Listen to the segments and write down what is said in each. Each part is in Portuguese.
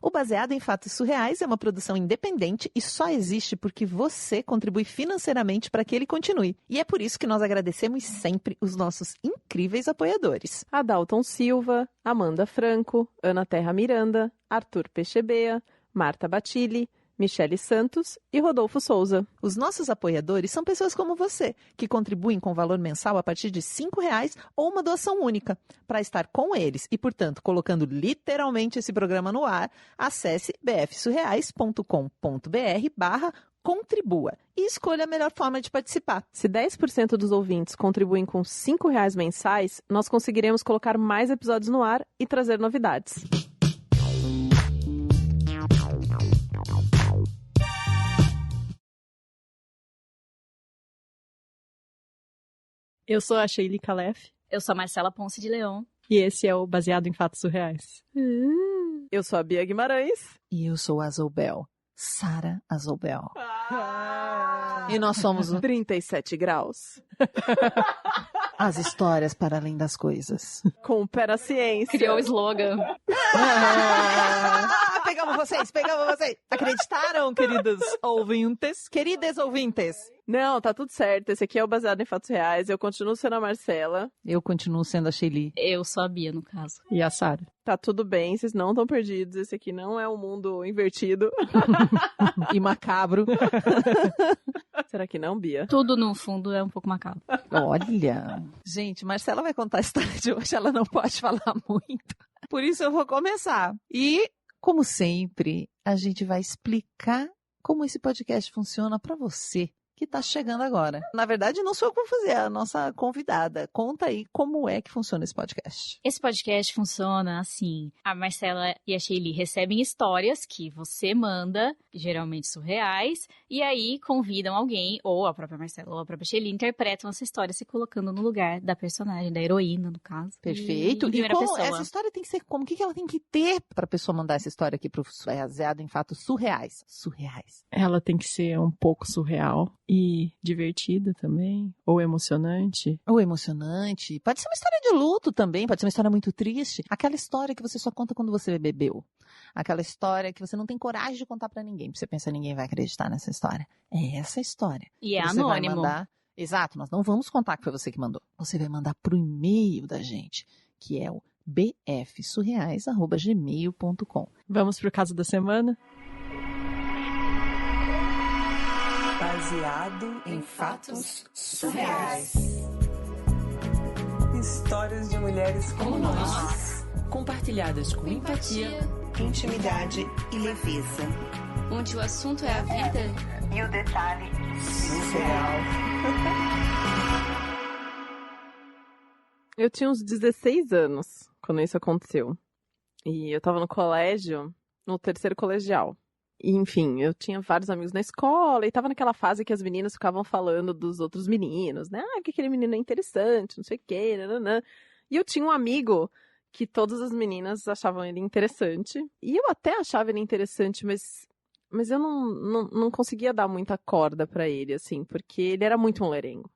O Baseado em Fatos Surreais é uma produção independente e só existe porque você contribui financeiramente para que ele continue. E é por isso que nós agradecemos sempre os nossos incríveis apoiadores. Adalton Silva, Amanda Franco, Ana Terra Miranda, Arthur Pechebea, Marta Batilli, Michele Santos e Rodolfo Souza. Os nossos apoiadores são pessoas como você, que contribuem com valor mensal a partir de R$5 ou uma doação única. Para estar com eles e, portanto, colocando literalmente esse programa no ar, acesse bfsurreais.com.br/contribua e escolha a melhor forma de participar. Se 10% dos ouvintes contribuem com R$5 mensais, nós conseguiremos colocar mais episódios no ar e trazer novidades. Eu sou a Sheili Calef. Eu sou a Marcela Ponce de Leon. E esse é o Baseado em Fatos Surreais. Eu sou a Bia Guimarães. E eu sou a Azobel. Sara Azobel. E nós somos o 37 graus. As histórias para além das coisas. Com o pé na ciência. Criou o slogan. Pegamos vocês. Acreditaram, queridos ouvintes? Queridas ouvintes. Não, tá tudo certo. Esse aqui é o Baseado em Fatos Reais. Eu continuo sendo a Marcela. Eu continuo sendo a Sheili. Eu sou a Bia, no caso. E a Sara. Tá tudo bem, vocês não estão perdidos. Esse aqui não é um mundo invertido. E macabro. Será que não, Bia? Tudo, no fundo, é um pouco macabro. Olha. Gente, Marcela vai contar a história de hoje. Ela não pode falar muito. Por isso eu vou começar. E, como sempre, a gente vai explicar como esse podcast funciona pra você que tá chegando agora. Na verdade, não sou eu que vou fazer, é a nossa convidada. Conta aí como é que funciona esse podcast. Esse podcast funciona assim. A Marcela e a Sheili recebem histórias que você manda, geralmente surreais, e aí convidam alguém, ou a própria Marcela ou a própria Sheili, interpretam essa história se colocando no lugar da personagem, da heroína, no caso. Perfeito. E como essa história tem que ser como? O que ela tem que ter pra pessoa mandar essa história aqui pro Baseado em Fatos Surreais? Surreais. Ela tem que ser um pouco surreal. E divertida também, ou emocionante. Ou emocionante. Pode ser uma história de luto também, pode ser uma história muito triste. Aquela história que você só conta quando você bebeu. Aquela história que você não tem coragem de contar pra ninguém, porque você pensa ninguém vai acreditar nessa história. É essa história. E é você anônimo. Vai mandar... Exato, nós não vamos contar que foi você que mandou. Você vai mandar pro e-mail da gente, que é o bfsurreais@gmail.com. Vamos pro caso da semana? Baseado em fatos surreais. Histórias de mulheres como nós. Compartilhadas com empatia, intimidade e leveza. onde o assunto é a vida e o detalhe surreal. Eu tinha uns 16 anos quando isso aconteceu. E eu tava no colégio, no terceiro colegial. E, enfim, eu tinha vários amigos na escola e tava naquela fase que as meninas ficavam falando dos outros meninos, né? Ah, que aquele menino é interessante, não sei o quê, nananã. E eu tinha um amigo que todas as meninas achavam ele interessante. E eu até achava ele interessante, mas eu não conseguia dar muita corda pra ele, assim, porque ele era muito mulherengo.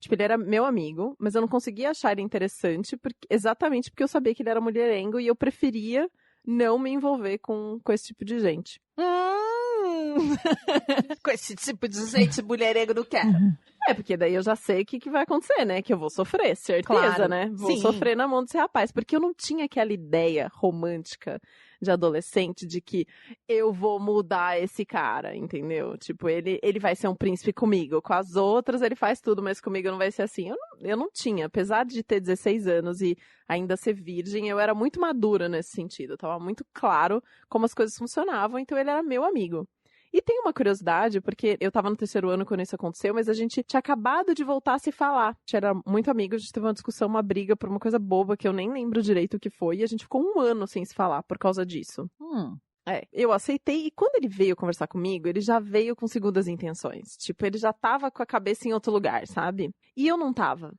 Tipo, ele era meu amigo, mas eu não conseguia achar ele interessante exatamente porque eu sabia que ele era mulherengo e eu preferia não me envolver com esse tipo de gente. Com esse tipo de gente mulherengo não quero. É, porque daí eu já sei o que vai acontecer, né? Que eu vou sofrer, certeza, claro, né? Vou sim. sofrer na mão desse rapaz. Porque eu não tinha aquela ideia romântica de adolescente de que eu vou mudar esse cara, entendeu? Tipo, ele vai ser um príncipe comigo. Com as outras ele faz tudo, mas comigo não vai ser assim. Eu não tinha. Apesar de ter 16 anos e ainda ser virgem, eu era muito madura nesse sentido. Tava muito claro como as coisas funcionavam, então ele era meu amigo. E tem uma curiosidade, porque eu tava no terceiro ano quando isso aconteceu, mas a gente tinha acabado de voltar a se falar. A gente era muito amigo, a gente teve uma discussão, uma briga por uma coisa boba que eu nem lembro direito o que foi, e a gente ficou 1 ano sem se falar por causa disso. Eu aceitei, e quando ele veio conversar comigo, ele já veio com segundas intenções. Tipo, ele já tava com a cabeça em outro lugar, sabe? E eu não tava.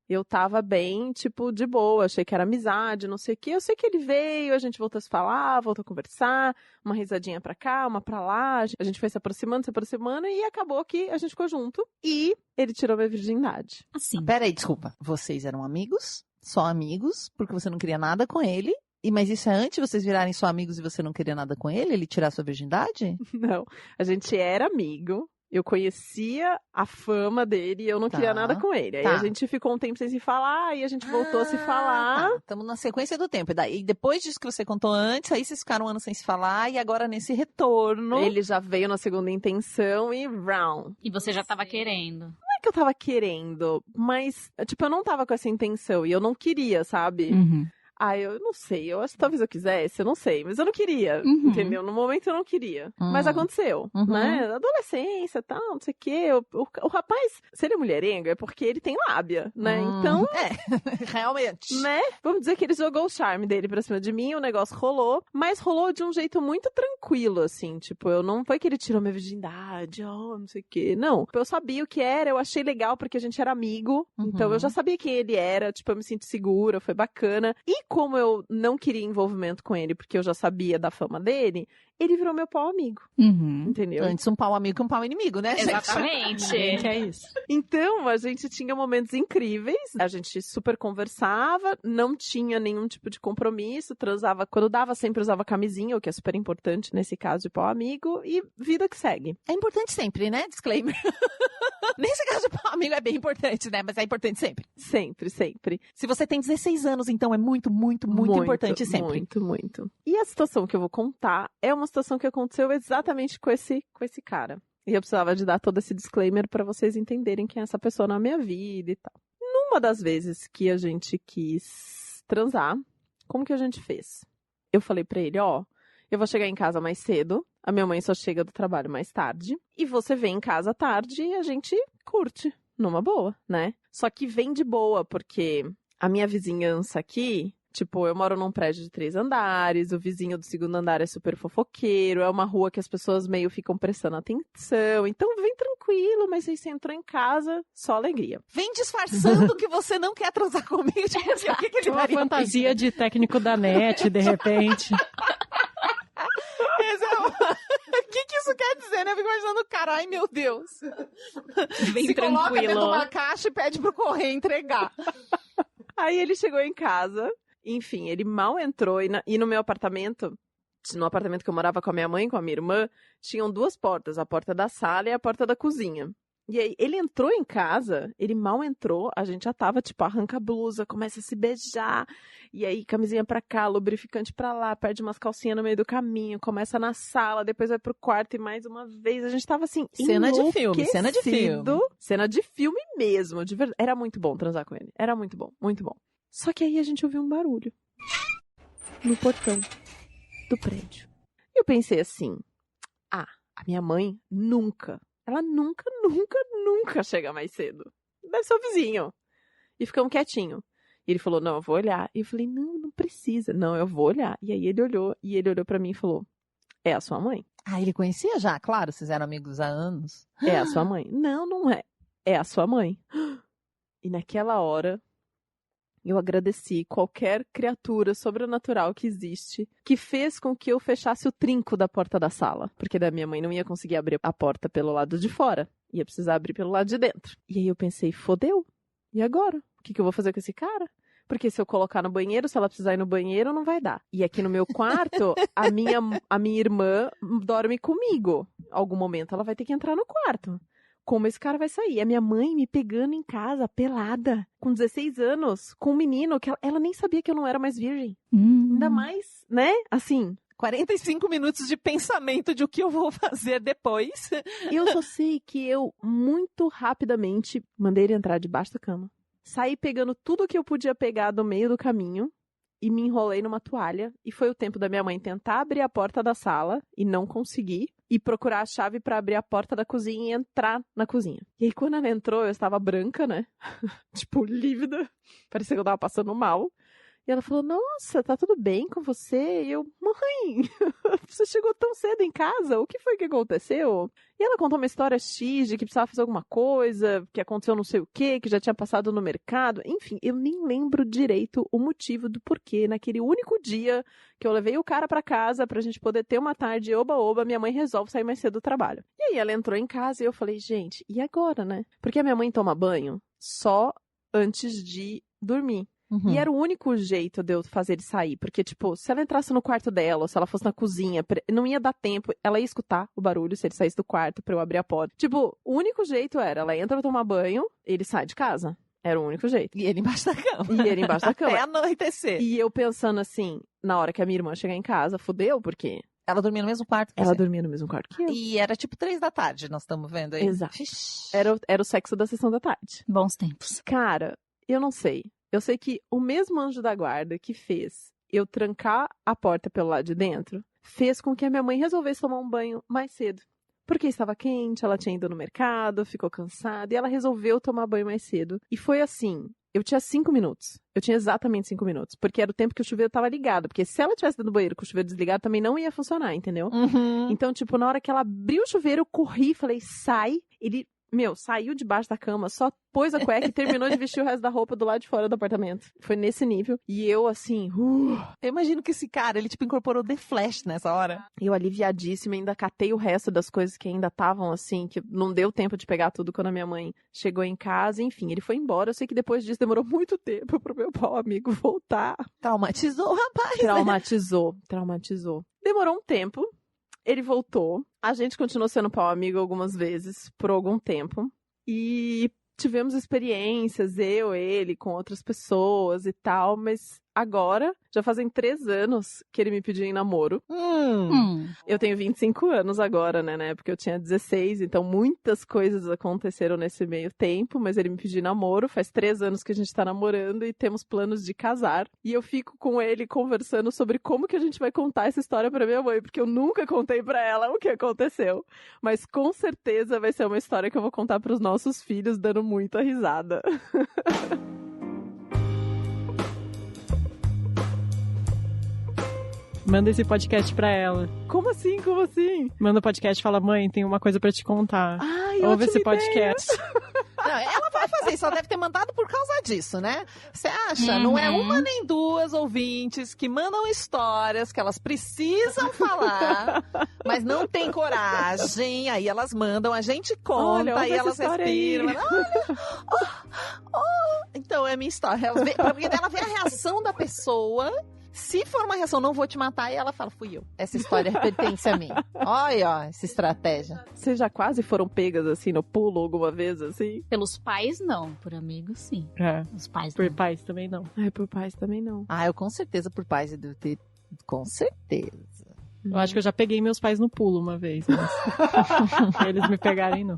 Eu tava bem, tipo, de boa, achei que era amizade, não sei o quê. Eu sei que ele veio, a gente voltou a se falar, voltou a conversar, uma risadinha pra cá, uma pra lá. A gente foi se aproximando, e acabou que a gente ficou junto. E ele tirou minha virgindade. Assim. Peraí, desculpa. Vocês eram amigos? Só amigos? Porque você não queria nada com ele? Mas isso é antes de vocês virarem só amigos e você não queria nada com ele? Ele tirar sua virgindade? Não, a gente era amigo. Eu conhecia a fama dele e eu não queria nada com ele. Aí a gente ficou um tempo sem se falar e a gente voltou a se falar. Estamos na sequência do tempo. E depois disso que você contou antes, aí vocês ficaram um ano sem se falar e agora nesse retorno... Ele já veio na segunda intenção e round. E você já tava querendo. Não é que eu tava querendo, mas, tipo, eu não tava com essa intenção e eu não queria, sabe? Uhum. Eu não sei, eu acho que talvez eu quisesse, eu não sei, mas eu não queria, entendeu? No momento eu não queria, mas aconteceu, né? Adolescência, tal, não sei o quê, o rapaz, se ele é mulherengo, é porque ele tem lábia, né? Então... realmente. Né? Vamos dizer que ele jogou o charme dele pra cima de mim, o negócio rolou, mas rolou de um jeito muito tranquilo, assim, tipo, eu não foi que ele tirou minha virgindade, não sei o quê, não. Eu sabia o que era, eu achei legal porque a gente era amigo, então eu já sabia quem ele era, tipo, eu me sinto segura, foi bacana, e como eu não queria envolvimento com ele, porque eu já sabia da fama dele, ele virou meu pau amigo. Entendeu? Antes um pau amigo que um pau inimigo, né? Exatamente. É isso. Então, a gente tinha momentos incríveis, a gente super conversava, não tinha nenhum tipo de compromisso, transava, quando dava, sempre usava camisinha, o que é super importante nesse caso de pau amigo, e vida que segue. É importante sempre, né? Disclaimer. Nesse caso de pau amigo é bem importante, né? Mas é importante sempre. Sempre, sempre. Se você tem 16 anos, então é muito importante sempre. Muito. E a situação que eu vou contar é uma situação que aconteceu exatamente com esse cara. E eu precisava de dar todo esse disclaimer pra vocês entenderem quem é essa pessoa na minha vida e tal. Numa das vezes que a gente quis transar, como que a gente fez? Eu falei pra ele, eu vou chegar em casa mais cedo, a minha mãe só chega do trabalho mais tarde, e você vem em casa tarde e a gente curte, numa boa, né? Só que vem de boa, porque a minha vizinhança aqui, tipo, eu moro num prédio de 3 andares, o vizinho do segundo andar é super fofoqueiro, é uma rua que as pessoas meio ficam prestando atenção, então vem tranquilo, mas aí você entrou em casa, só alegria. Vem disfarçando que você não quer transar comigo, tipo, o que ele uma fantasia de técnico da net, de repente. O que isso quer dizer, né? Eu fico imaginando, carai, meu Deus. Bem se tranquilo. Coloca dentro de uma caixa e pede pro correio entregar. Aí ele chegou em casa, enfim, ele mal entrou e no meu apartamento, no apartamento que eu morava com a minha mãe e com a minha irmã, tinham 2 portas, a porta da sala e a porta da cozinha. E aí, ele entrou em casa, ele mal entrou, a gente já tava, tipo, arranca a blusa, começa a se beijar, e aí camisinha pra cá, lubrificante pra lá, perde umas calcinhas no meio do caminho, começa na sala, depois vai pro quarto e mais uma vez, a gente tava assim, cena de filme. Cena de filme mesmo, de verdade. Era muito bom transar com ele, era muito bom, muito bom. Só que aí a gente ouviu um barulho no portão do prédio. E eu pensei assim, a minha mãe ela nunca chega mais cedo. Deve ser o vizinho. E ficamos quietinho. E ele falou, não, eu vou olhar. E eu falei, não precisa. Não, eu vou olhar. E aí ele olhou pra mim e falou, é a sua mãe? Ele conhecia já, claro, vocês eram amigos há anos. É a sua mãe? Não é. É a sua mãe. E naquela hora, eu agradeci qualquer criatura sobrenatural que existe, que fez com que eu fechasse o trinco da porta da sala. Porque da minha mãe não ia conseguir abrir a porta pelo lado de fora. Ia precisar abrir pelo lado de dentro. E aí eu pensei, fodeu. E agora? O que eu vou fazer com esse cara? Porque se eu colocar no banheiro, se ela precisar ir no banheiro, não vai dar. E aqui no meu quarto, a minha irmã dorme comigo. Algum momento ela vai ter que entrar no quarto. Como esse cara vai sair? A minha mãe me pegando em casa, pelada, com 16 anos, com um menino que ela nem sabia que eu não era mais virgem. Ainda mais, né? Assim, 45 minutos de pensamento de o que eu vou fazer depois. Eu só sei que eu, muito rapidamente, mandei ele entrar debaixo da cama. Saí pegando tudo que eu podia pegar do meio do caminho e me enrolei numa toalha. E foi o tempo da minha mãe tentar abrir a porta da sala e não conseguir. E procurar a chave pra abrir a porta da cozinha e entrar na cozinha. E aí, quando ela entrou, eu estava branca, né? Tipo, lívida. Parecia que eu tava passando mal. E ela falou, nossa, tá tudo bem com você? E eu, mãe, você chegou tão cedo em casa? O que foi que aconteceu? E ela contou uma história X de que precisava fazer alguma coisa, que aconteceu não sei o quê, que já tinha passado no mercado. Enfim, eu nem lembro direito o motivo do porquê. Naquele único dia que eu levei o cara pra casa pra gente poder ter uma tarde oba-oba, minha mãe resolve sair mais cedo do trabalho. E aí ela entrou em casa e eu falei, gente, e agora, né? Porque a minha mãe toma banho só antes de dormir. E era o único jeito de eu fazer ele sair. Porque, tipo, se ela entrasse no quarto dela, ou se ela fosse na cozinha, não ia dar tempo. Ela ia escutar o barulho se ele saísse do quarto pra eu abrir a porta. Tipo, o único jeito era, ela entra pra tomar banho, ele sai de casa. Era o único jeito. E ele embaixo da cama. E ele embaixo da cama. Até anoitecer. E eu pensando assim, na hora que a minha irmã chegar em casa, fudeu, porque Ela dormia no mesmo quarto que ela você. dormia no mesmo quarto que eu. E era tipo 3 da tarde, nós estamos vendo aí. Exato. Ixi. Era o sexo da sessão da tarde. Bons tempos. Cara, eu não sei. Eu sei que o mesmo anjo da guarda que fez eu trancar a porta pelo lado de dentro, fez com que a minha mãe resolvesse tomar um banho mais cedo. Porque estava quente, ela tinha ido no mercado, ficou cansada, e ela resolveu tomar banho mais cedo. E foi assim, eu tinha 5 minutos. Eu tinha exatamente 5 minutos. Porque era o tempo que o chuveiro estava ligado. Porque se ela tivesse ido no banheiro com o chuveiro desligado, também não ia funcionar, entendeu? Então, tipo, na hora que ela abriu o chuveiro, eu corri, falei, sai. Ele, saiu debaixo da cama, só pôs a cueca e terminou de vestir o resto da roupa do lado de fora do apartamento. Foi nesse nível. E eu, assim, Eu imagino que esse cara, ele tipo incorporou The Flash nessa hora. eu aliviadíssima, ainda catei o resto das coisas que ainda estavam assim, que não deu tempo de pegar tudo quando a minha mãe chegou em casa. Enfim, ele foi embora. Eu sei que depois disso demorou muito tempo pro meu pau amigo voltar. Traumatizou o rapaz. Traumatizou. Demorou um tempo. Ele voltou. A gente continuou sendo pau amigo algumas vezes, por algum tempo. E tivemos experiências, ele, com outras pessoas e tal, mas agora, já fazem 3 anos que ele me pediu em namoro. Eu tenho 25 anos agora, né? Na época eu tinha 16, então muitas coisas aconteceram nesse meio tempo, mas ele me pediu em namoro. Faz 3 anos que a gente tá namorando e temos planos de casar. E eu fico com ele conversando sobre como que a gente vai contar essa história pra minha mãe, porque eu nunca contei pra ela o que aconteceu. Mas com certeza vai ser uma história que eu vou contar pros nossos filhos, dando muita risada. Manda esse podcast pra ela. Como assim? Como assim? Manda o podcast e fala, mãe, tem uma coisa pra te contar. Ai, Ouve ótima esse ideia. podcast. Não, ela vai fazer isso, ela deve ter mandado por causa disso, né? Você acha? Não é uma nem 2 ouvintes que mandam histórias que elas precisam falar, mas não tem coragem. Aí elas mandam, a gente conta, Olha, aí ouve elas essa história aí. respiram. Então é minha história. Porque ela vê a reação da pessoa. Se for uma reação, não vou te matar, e ela fala, fui eu. Essa história pertence a mim. Olha, ó, essa estratégia. Vocês já quase foram pegas, assim, no pulo alguma vez, assim? Pelos pais, não. Por amigos, sim. É. Os pais, Por não. pais também não. Ai, por pais também não. Ah, eu com certeza por pais devo ter. Com certeza. Eu acho que eu já peguei meus pais no pulo uma vez, mas eles me pegarem, não.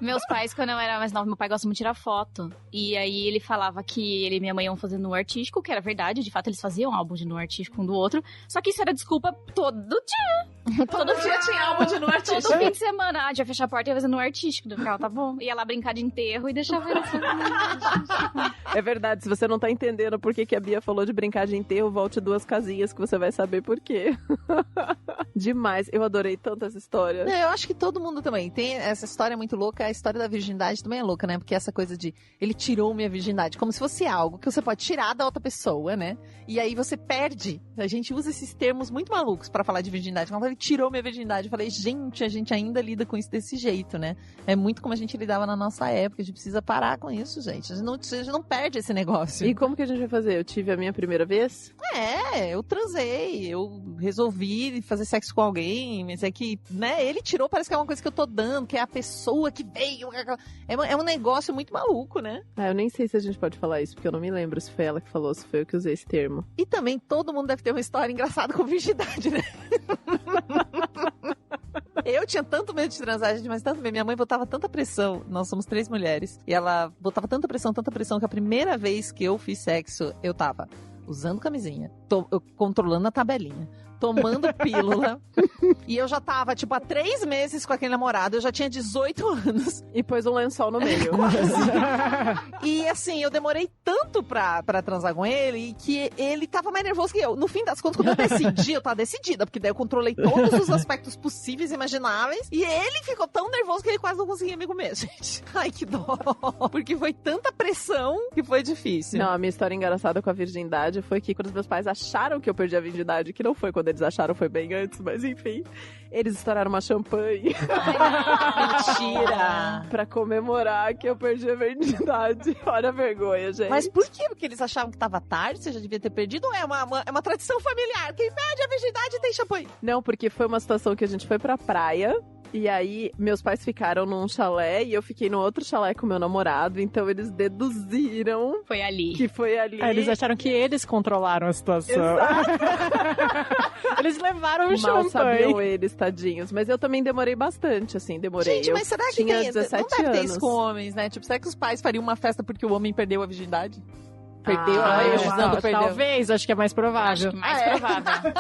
Meus pais, quando eu era mais nova, meu pai gosta muito de tirar foto. E aí ele falava que ele e minha mãe iam fazer nu artístico, que era verdade. De fato, eles faziam álbum de nu artístico um do outro. Só que isso era desculpa todo dia. Todo dia tinha álbum de nu artístico. Todo fim de semana. Ah, a gente ia fechar a porta e ia fazer nu artístico. Eu ficava, tá bom. Ia lá brincar de enterro e deixava ele fazer nu artístico. É verdade, se você não tá entendendo por que a Bia falou de brincar de enterro, volte 2 casinhas que você vai saber por quê. Demais, eu adorei tanto essa história. Eu acho que todo mundo também. Tem essa história muito louca, a história da virgindade também é louca, né? Porque essa coisa de ele tirou minha virgindade, como se fosse algo que você pode tirar da outra pessoa, né? E aí você perde. A gente usa esses termos muito malucos pra falar de virgindade. Quando ele tirou minha virgindade, eu falei, gente, a gente ainda lida com isso desse jeito, né? É muito como a gente lidava na nossa época. A gente precisa parar com isso, gente. A gente não perde esse negócio. E como que a gente vai fazer? Eu tive a minha primeira vez? Eu transei, eu resolvi fazer sexo com alguém, mas é que, né, ele tirou, parece que é uma coisa que eu tô dando, que é a pessoa que veio. É um negócio muito maluco, né? Ah, eu nem sei se a gente pode falar isso, porque eu não me lembro se foi ela que falou, se foi eu que usei esse termo. E também todo mundo deve ter uma história engraçada com virgindade, né? Eu tinha tanto medo de transar, gente, mas tanto medo. Minha mãe botava tanta pressão. Nós somos 3 mulheres. E ela botava tanta pressão, que a primeira vez que eu fiz sexo, eu tava usando camisinha, controlando a tabelinha, tomando pílula. E eu já tava, tipo, há 3 meses com aquele namorado. Eu já tinha 18 anos. E pôs um lençol no meio. E assim, eu demorei tanto pra transar com ele que ele tava mais nervoso que eu. No fim das contas, quando eu decidi, eu tava decidida, porque daí eu controlei todos os aspectos possíveis e imagináveis. E ele ficou tão nervoso que ele quase não conseguia me comer, gente. Ai, que dó. Porque foi tanta pressão que foi difícil. Não, a minha história engraçada com a virgindade foi que quando os meus pais acharam que eu perdi a virgindade, que não foi quando eles acharam foi bem antes, mas enfim. Eles estouraram uma champanhe Mentira! pra comemorar que eu perdi a virgindade. Olha a vergonha, gente. Mas por quê? Porque eles achavam que tava tarde, você já devia ter perdido? Ou é uma tradição familiar? Quem perde a virgindade tem champanhe. Não, porque foi uma situação que a gente foi pra praia. E aí, meus pais ficaram num chalé e eu fiquei no outro chalé com meu namorado. Então, eles deduziram Foi ali. que foi ali. Eles acharam que eles controlaram a situação. Exato. Eles levaram o Mal champanhe. sabiam eles, tadinhos. Mas eu também demorei bastante, assim, demorei. Gente, mas será que tinha tem? 17 Não deve ter anos. isso com homens, né? Tipo, será que os pais fariam uma festa porque o homem perdeu a virgindade? Perdeu Ah, a eu virgindade, acho. perdeu. Talvez, acho que é mais provável. Acho que mais provável.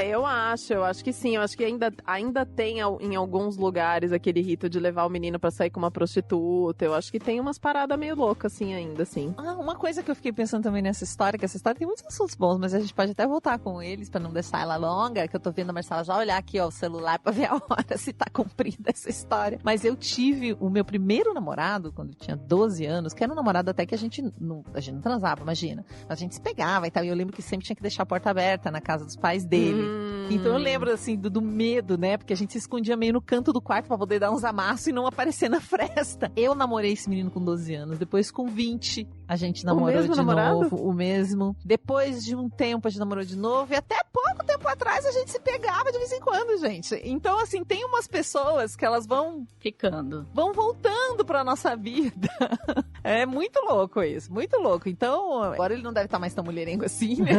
Eu acho que sim. Eu acho que ainda tem em alguns lugares aquele rito de levar o menino pra sair com uma prostituta. Eu acho que tem umas paradas meio loucas, assim, ainda, assim. Ah, uma coisa que eu fiquei pensando também nessa história, que essa história tem muitos assuntos bons, mas a gente pode até voltar com eles pra não deixar ela longa, que eu tô vendo a Marcela já olhar aqui, ó, o celular pra ver a hora se tá comprida essa história. Mas eu tive o meu primeiro namorado, quando eu tinha 12 anos, que era um namorado até que a gente não transava, imagina. A gente se pegava e tal, e eu lembro que sempre tinha que deixar a porta aberta na casa dos pais dele. Então eu lembro, assim, do medo, né? Porque a gente se escondia meio no canto do quarto pra poder dar uns amassos e não aparecer na fresta. Eu namorei esse menino com 12 anos. Depois, com 20, a gente namorou mesmo de namorado? novo. O mesmo. Depois de um tempo, a gente namorou de novo. E até pouco tempo atrás, a gente se pegava de vez em quando, gente. Então, assim, tem umas pessoas que elas vão Ficando. voltando pra nossa vida. É muito louco isso, muito louco. Então, agora ele não deve estar mais tão mulherengo assim, né?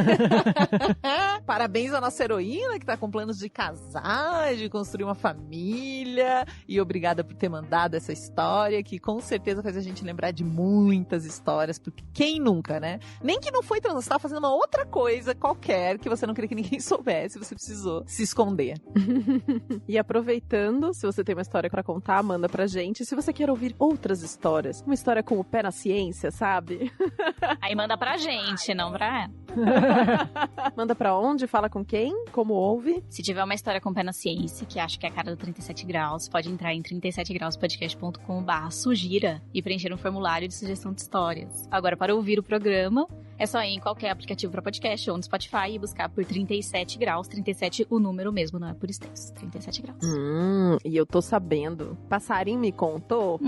Parabéns à nossa heroína, que tá com planos de casar, de construir uma família. E obrigada por ter mandado essa história, que com certeza faz a gente lembrar de muitas histórias, porque quem nunca, né? Nem que não foi transar, você tava fazendo uma outra coisa qualquer que você não queria que ninguém soubesse, você precisou se esconder. E aproveitando, se você tem uma história pra contar, manda pra gente. Se você quer ouvir outras histórias, uma história com o pé na ciência, sabe? Aí manda pra gente, não pra... Manda pra onde? Fala com quem? Como ouve? Se tiver uma história com pé na ciência, que acha que é a cara do 37 graus, pode entrar em 37grauspodcast.com/sugira e preencher um formulário de sugestão de histórias. Agora, para ouvir o programa, é só ir em qualquer aplicativo para podcast ou no Spotify e buscar por 37 graus. 37 o número mesmo, não é por extenso. 37 graus. E eu tô sabendo. Passarinho me contou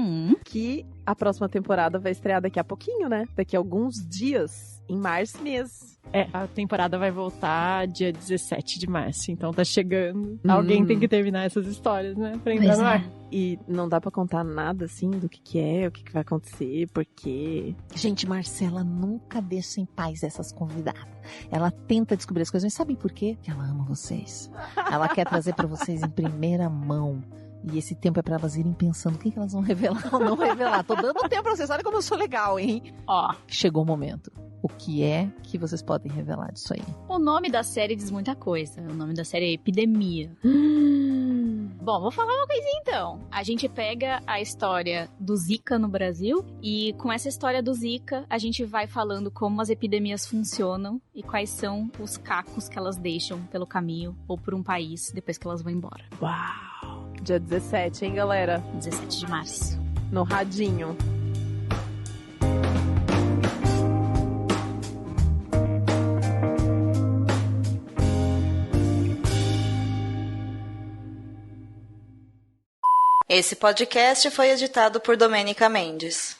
que a próxima temporada vai estrear daqui a pouquinho, né? Daqui a alguns dias, em março mesmo. A temporada vai voltar dia 17 de março, então tá chegando. Alguém tem que terminar essas histórias, né? Pra entrar Pois no ar. E não dá pra contar nada, assim, do que é, o que vai acontecer, por quê. Gente, Marcela nunca deixa em paz essas convidadas. Ela tenta descobrir as coisas, mas sabe por quê? Porque ela ama vocês. Ela quer trazer pra vocês em primeira mão. E esse tempo é pra elas irem pensando o que elas vão revelar ou não revelar. Tô dando tempo pra vocês. Olha como eu sou legal, hein? Ó, Chegou o momento. O que é que vocês podem revelar disso aí? o nome da série diz muita coisa. O nome da série é Epidemia. Bom, vou falar uma coisinha então. A gente pega a história do Zika no Brasil e com essa história do Zika, a gente vai falando como as epidemias funcionam e quais são os cacos que elas deixam pelo caminho ou por um país depois que elas vão embora. Uau! Dia 17, hein, galera? 17 de março. No radinho. Esse podcast foi editado por Domênica Mendes.